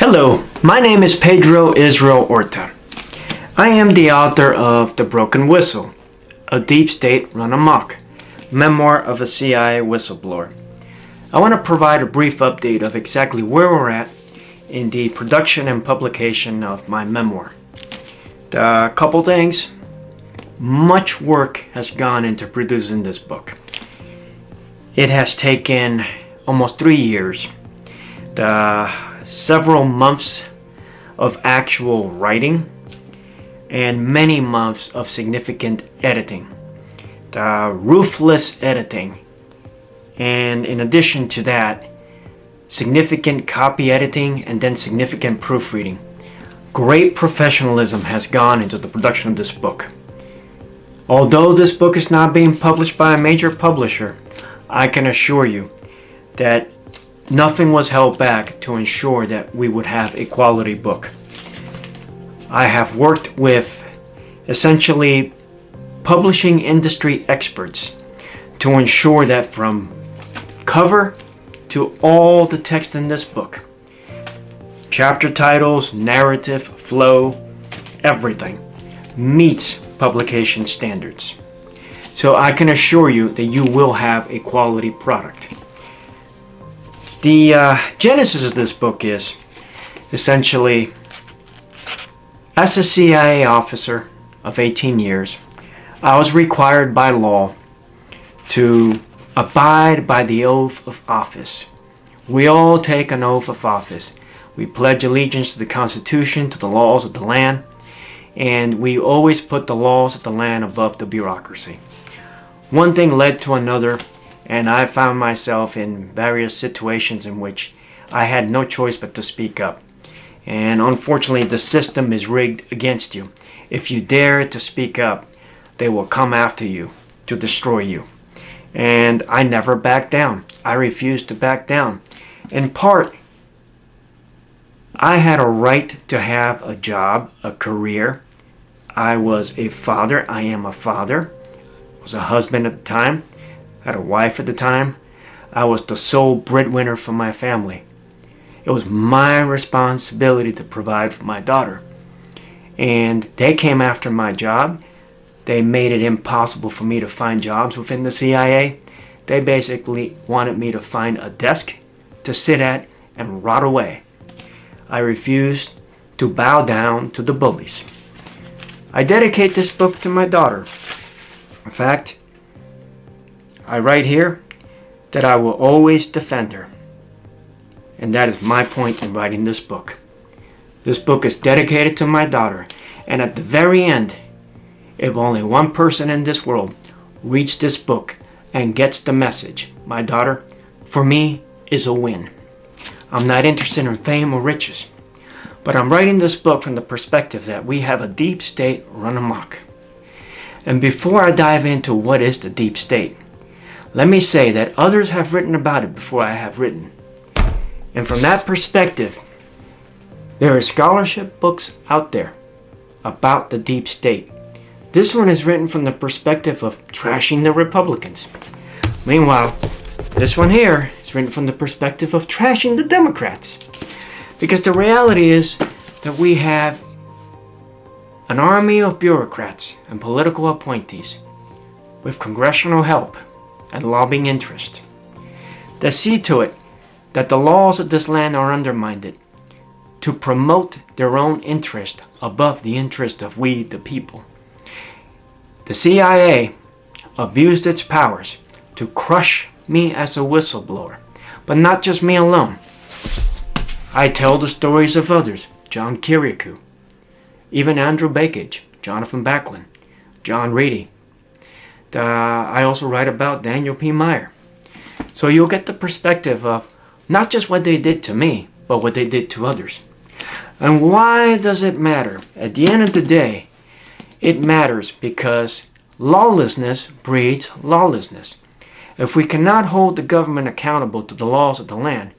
Hello, my name is Pedro Israel Orta. I am the author of The Broken Whistle, A Deep State Run Amok, Memoir of a CIA Whistleblower. I want to provide a brief update of exactly where we're at in the production and publication of my memoir. A couple things. Much work has gone into producing this book. It has taken almost 3 years. Several months of actual writing and many months of significant editing. Ruthless editing. And in addition to that, significant copy editing and then significant proofreading. Great professionalism has gone into the production of this book. Although this book is not being published by a major publisher, I can assure you that nothing was held back to ensure that we would have a quality book. I have worked with essentially publishing industry experts to ensure that from cover to all the text in this book, chapter titles, narrative, flow, everything meets publication standards. So I can assure you that you will have a quality product. The genesis of this book is essentially, as a CIA officer of 18 years, I was required by law to abide by the oath of office. We all take an oath of office. We pledge allegiance to the Constitution, to the laws of the land, and we always put the laws of the land above the bureaucracy. One thing led to another, and I found myself in various situations in which I had no choice but to speak up. And unfortunately, the system is rigged against you. If you dare to speak up, they will come after you to destroy you. And I never backed down. I refused to back down. In part, I had a right to have a job, a career. I was a father. I am a father. I was a husband at the time. I had a wife at the time. I was the sole breadwinner for my family. It was my responsibility to provide for my daughter. And they came after my job. They made it impossible for me to find jobs within the CIA. They basically wanted me to find a desk to sit at and rot away. I refused to bow down to the bullies. I dedicate this book to my daughter. In fact, I write here that I will always defend her. And that is my point in writing this book. This book is dedicated to my daughter. And at the very end, if only one person in this world reads this book and gets the message, my daughter, for me, is a win. I'm not interested in fame or riches. But I'm writing this book from the perspective that we have a deep state run amok. And before I dive into what is the deep state, let me say that others have written about it before I have written. And from that perspective, there are scholarship books out there about the deep state. This one is written from the perspective of trashing the Republicans. Meanwhile, this one here is written from the perspective of trashing the Democrats. Because the reality is that we have an army of bureaucrats and political appointees with congressional help and lobbying interest that see to it that the laws of this land are undermined to promote their own interest above the interest of we the people. The CIA abused its powers to crush me as a whistleblower, but not just me alone. I tell the stories of others, John Kiriakou, even Andrew Bakage, Jonathan Backlund, John Reedy. I also write about Daniel P. Meyer. So you'll get the perspective of not just what they did to me, but what they did to others. And why does it matter? At the end of the day, it matters because lawlessness breeds lawlessness. If we cannot hold the government accountable to the laws of the land,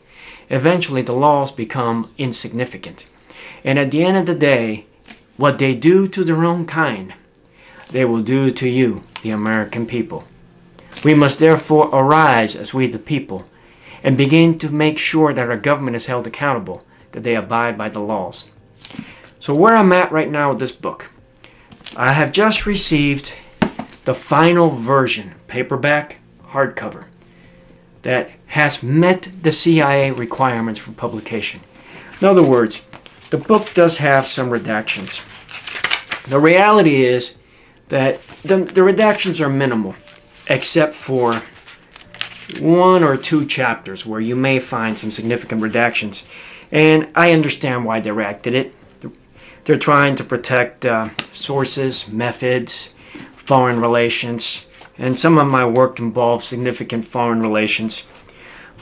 eventually the laws become insignificant. And at the end of the day, what they do to their own kind, they will do to you, the American people. We must therefore arise as we the people and begin to make sure that our government is held accountable, that they abide by the laws. So where I'm at right now with this book, I have just received the final version, paperback, hardcover, that has met the CIA requirements for publication. In other words, the book does have some redactions. The reality is that the redactions are minimal, except for 1 or 2 chapters where you may find some significant redactions. And I understand why they redacted it. They're trying to protect sources, methods, foreign relations, and some of my work involves significant foreign relations.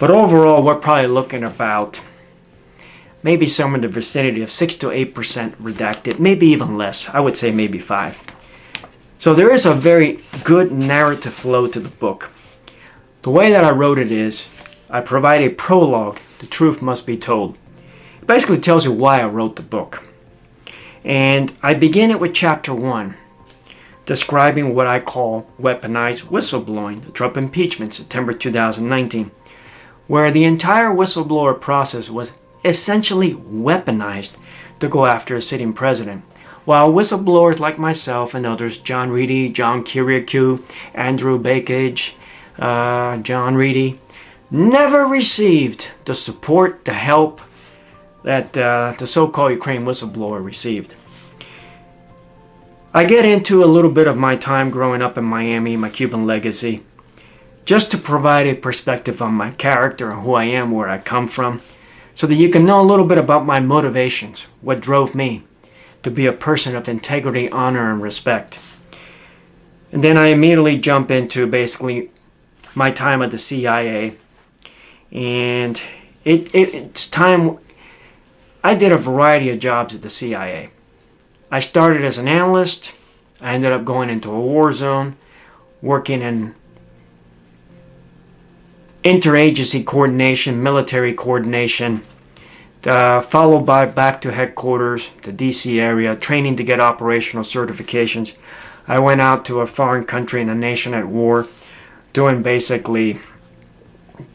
But overall, we're probably looking about maybe somewhere in the vicinity of 6 to 8% redacted, maybe even less. I would say maybe 5. So there is a very good narrative flow to the book. The way that I wrote it is, I provide a prologue, The Truth Must Be Told. It basically tells you why I wrote the book. And I begin it with chapter 1, describing what I call weaponized whistleblowing, the Trump impeachment, September 2019, where the entire whistleblower process was essentially weaponized to go after a sitting president. While whistleblowers like myself and others, John Reedy, John Kiriakou, Andrew Bakage, John Reedy, never received the support, the help that the so-called Ukraine whistleblower received. I get into a little bit of my time growing up in Miami, my Cuban legacy, just to provide a perspective on my character and who I am, where I come from, so that you can know a little bit about my motivations, what drove me to be a person of integrity, honor, and respect. And then I immediately jump into basically my time at the CIA. And it's time. I did a variety of jobs at the CIA. I started as an analyst. I ended up going into a war zone, working in interagency coordination, military coordination, followed by back to headquarters, the DC area, training to get operational certifications. I went out to a foreign country and a nation at war, doing basically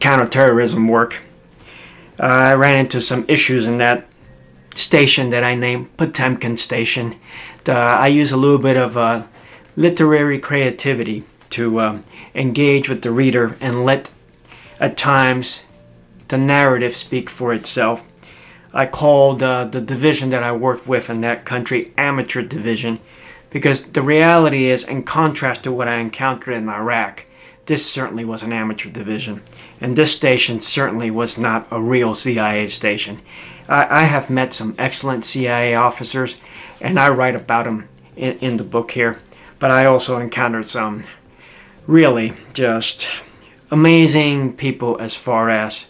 counterterrorism work. I ran into some issues in that station that I named Potemkin Station. I use a little bit of literary creativity to engage with the reader and let, at times, the narrative speak for itself. I called the division that I worked with in that country Amateur Division, because the reality is, in contrast to what I encountered in Iraq, this certainly was an amateur division. And this station certainly was not a real CIA station. I have met some excellent CIA officers, and I write about them in the book here. But I also encountered some really just amazing people as far as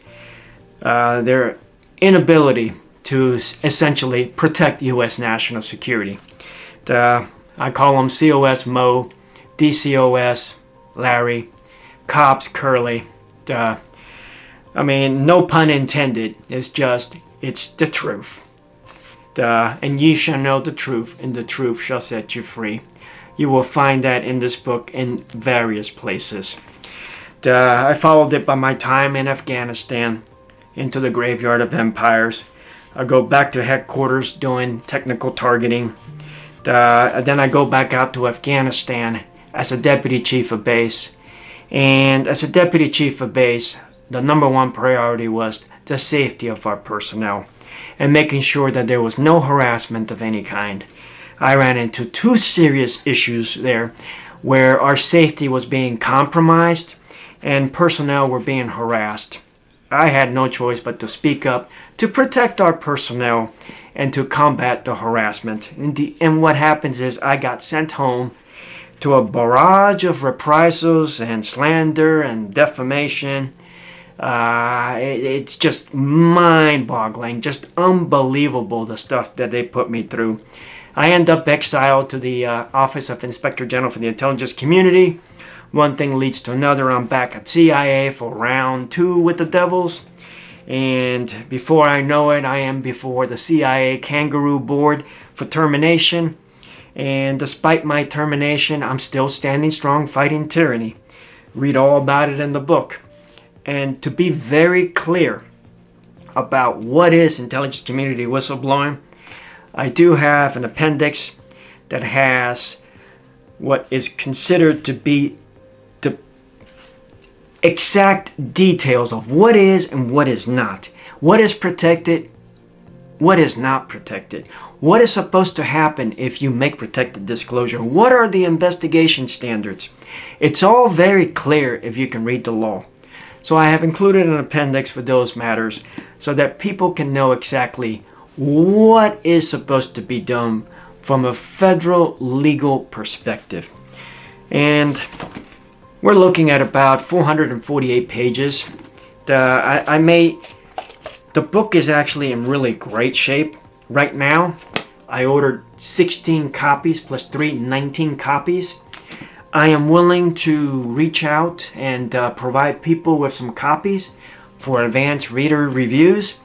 their inability to essentially protect U.S. national security. I call them COS Mo, DCOS Larry, Cops Curly. I mean, no pun intended. It's the truth. And ye shall know the truth, and the truth shall set you free. You will find that in this book in various places. I followed it by my time in Afghanistan, into the graveyard of empires. I go back to headquarters doing technical targeting. Then I go back out to Afghanistan as a deputy chief of base. And as a deputy chief of base, the number one priority was the safety of our personnel and making sure that there was no harassment of any kind. I ran into 2 serious issues there where our safety was being compromised and personnel were being harassed. I had no choice but to speak up to protect our personnel and to combat the harassment. And what happens is I got sent home to a barrage of reprisals and slander and defamation. It's just mind-boggling, just unbelievable, the stuff that they put me through. I end up exiled to the Office of Inspector General for the Intelligence Community. One thing leads to another. I'm back at CIA for round 2 with the Devils. And before I know it, I am before the CIA Kangaroo Board for termination. And despite my termination, I'm still standing strong fighting tyranny. Read all about it in the book. And to be very clear, about what is intelligence community whistleblowing, I do have an appendix that has what is considered to be the exact details of what is and what is not. What is protected, what is not protected. What is supposed to happen if you make protected disclosure? What are the investigation standards? It's all very clear if you can read the law. So I have included an appendix for those matters so that people can know exactly what is supposed to be done from a federal legal perspective. And we're looking at about 448 pages. The book is actually in really great shape. Right now, I ordered 16 copies plus 19 copies. I am willing to reach out and provide people with some copies for advanced reader reviews.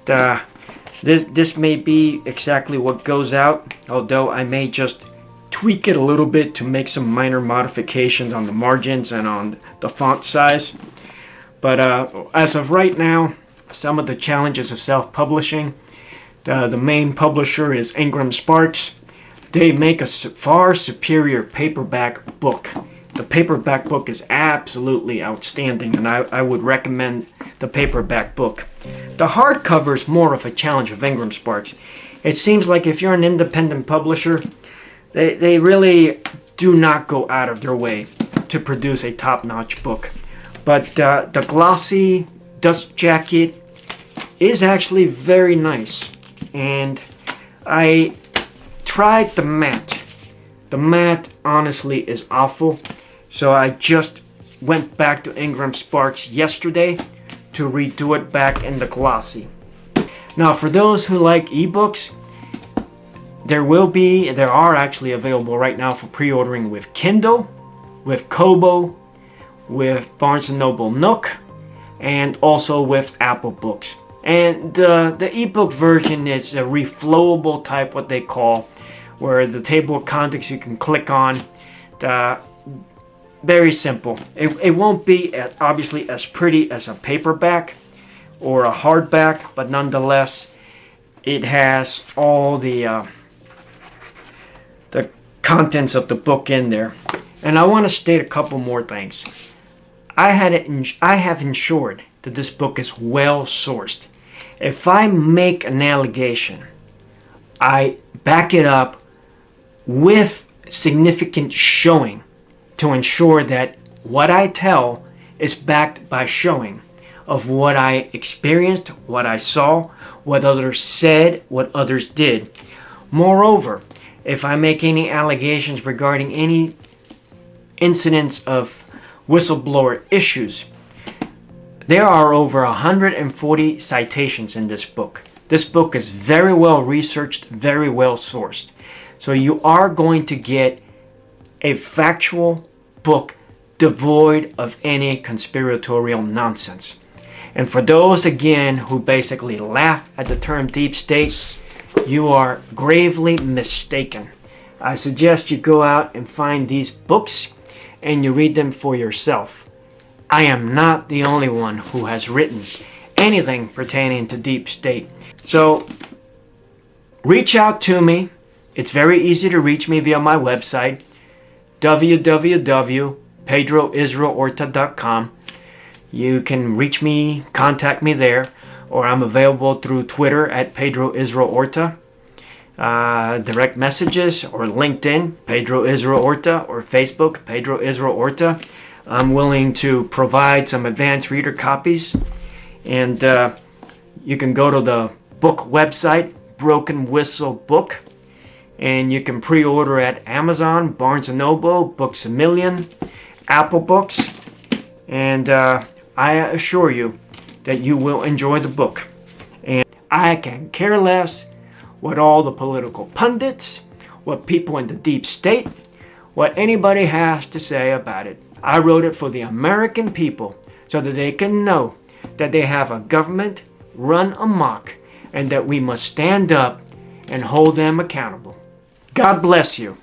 This may be exactly what goes out, although I may just tweak it a little bit to make some minor modifications on the margins and on the font size. But as of right now, some of the challenges of self-publishing. The main publisher is Ingram Sparks. They make a far superior paperback book. The paperback book is absolutely outstanding, and I would recommend the paperback book. The hardcover is more of a challenge of Ingram Sparks. It seems like if you're an independent publisher, they really do not go out of their way to produce a top-notch book. But the glossy dust jacket is actually very nice. And I tried the matte. The matte honestly is awful. So I just went back to Ingram Sparks yesterday to redo it back in the glossy. Now for those who like ebooks, there are actually available right now for pre-ordering with Kindle, with Kobo, with Barnes & Noble Nook, and also with Apple Books. And the ebook version is a reflowable type, what they call, where the table of contents you can click on. Very simple. It won't be obviously as pretty as a paperback or a hardback, but nonetheless, it has all the contents of the book in there. And I want to state a couple more things. I have ensured that this book is well sourced. If I make an allegation, I back it up with significant showing to ensure that what I tell is backed by showing of what I experienced, what I saw, what others said, what others did. Moreover, if I make any allegations regarding any incidents of whistleblower issues, there are over 140 citations in this book. This book is very well researched, very well sourced. So you are going to get a factual book devoid of any conspiratorial nonsense. And for those, again, who basically laugh at the term deep state, you are gravely mistaken. I suggest you go out and find these books and you read them for yourself. I am not the only one who has written anything pertaining to deep state. So reach out to me. It's very easy to reach me via my website, www.pedroisraelorta.com. You can reach me, contact me there, or I'm available through Twitter at Pedro Israel Orta, direct messages, or LinkedIn, Pedro Israel Orta, or Facebook, Pedro Israel Orta. I'm willing to provide some advanced reader copies, and you can go to the book website, Broken Whistle Book, and you can pre-order at Amazon, Barnes & Noble, Books A Million, Apple Books, and I assure you that you will enjoy the book. And I can care less what all the political pundits, what people in the deep state, what anybody has to say about it. I wrote it for the American people so that they can know that they have a government run amok and that we must stand up and hold them accountable. God bless you.